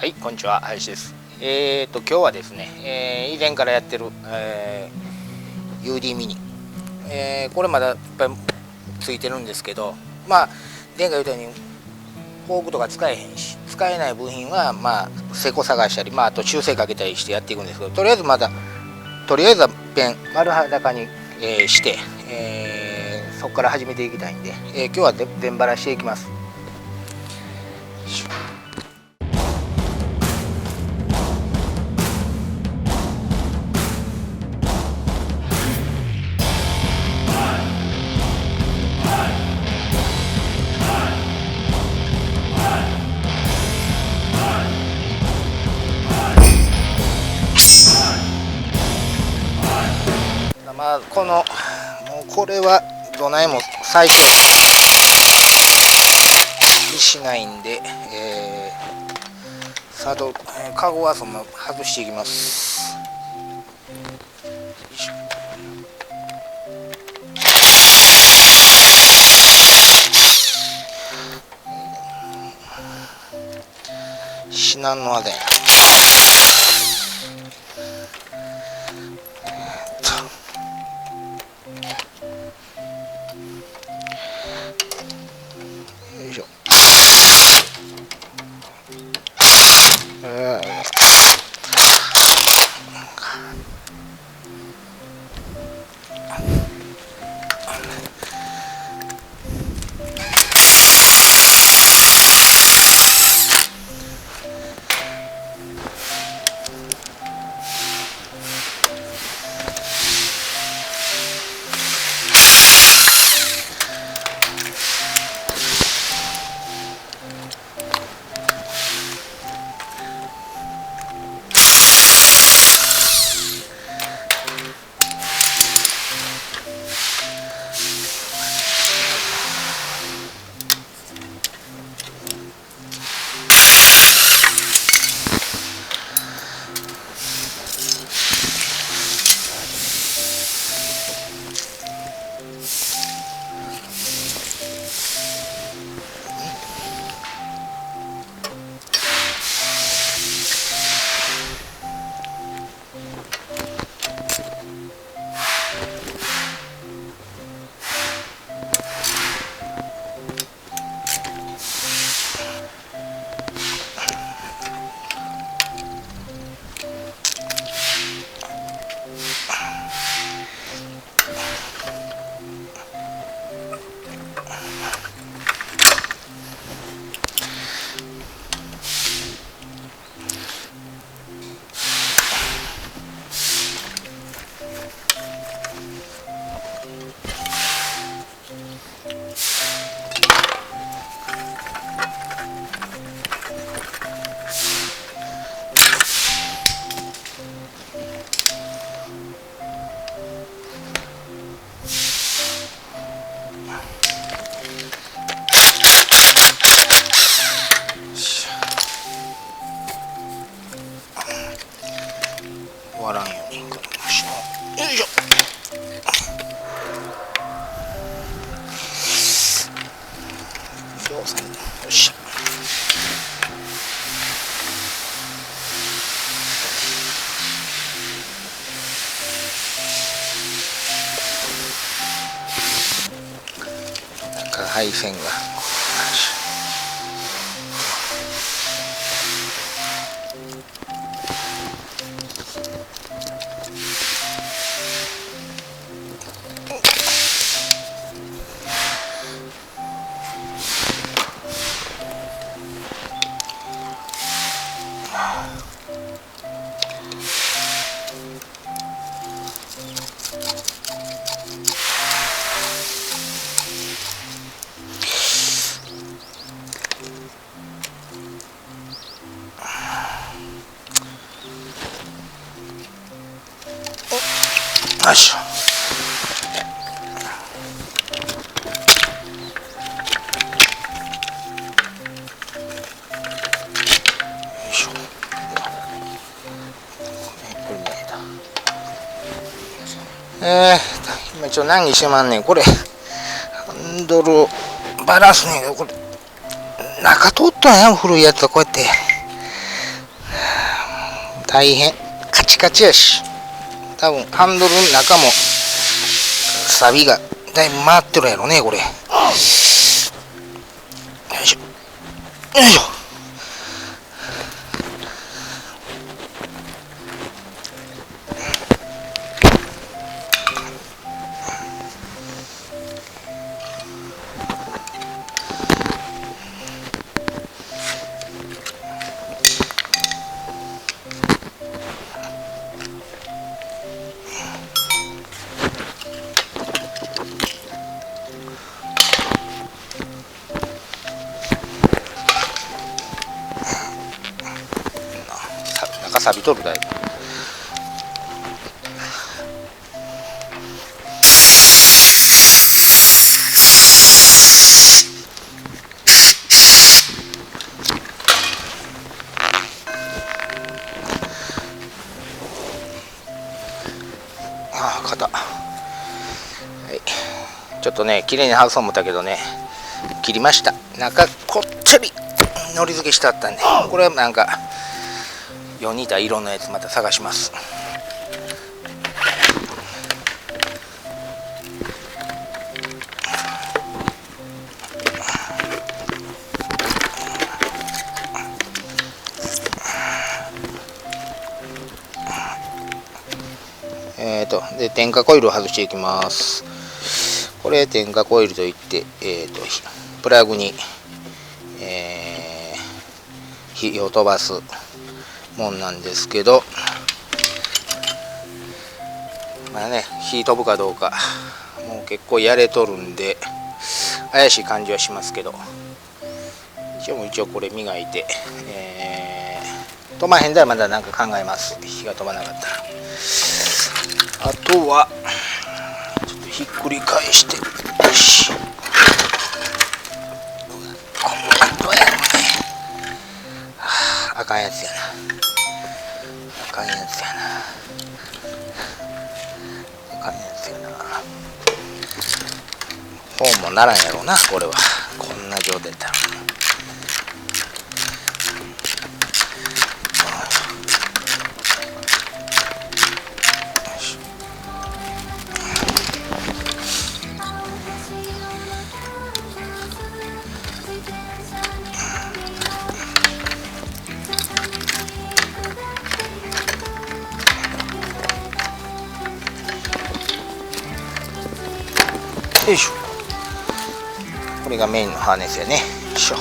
はい、こんにちは、林です。今日はですね、以前からやってる、UD ミニ、これまだいっぱいついてるんですけど、前回言ったようにフォークとか使えへんし、使えない部品はセコ探したり、あと修正かけたりしてやっていくんですけど、とりあえずはペン丸裸に、して、そこから始めていきたいんで、今日は全バラしていきます。もうこれはどないも最初にしないんで、カゴはそのまま外していきます。至難のあでよいしょ。割らんようにかけましょう。よいしょ。よっしゃ。なんか配線がよいしょ。今難儀してまんねん。これハンドルバランスねんけど、これ中通ったんや。古いやつはこうやって大変カチカチやし、多分ハンドルの中もサビがだいぶ回ってるやろねこれ。よいしょよいしょ。中錆びとるだいぶ。ああ肩、はい、ちょっとね綺麗に外そう思ったけどね、切りました。中こっちりのり付けしてあったんで、これはなんかよう似た色のやつまた探します。で点火コイルを外していきます。これ点火コイルといって、プラグに、火を飛ばすもんなんですけど、まあね火飛ぶかどうかもう結構やれとるんで怪しい感じはしますけど、一応これ磨いて、飛ばへんだらまだ何か考えます。火が飛ばなかったら。あとはちょっとひっくり返して、よし、どうやろうね。あかんやつやな、あかんやつやな、あかんやつやな。本もならんやろうなこれは、こんな状態だろうな。よいしょ、これがメインのハーネスやね。よいしょ。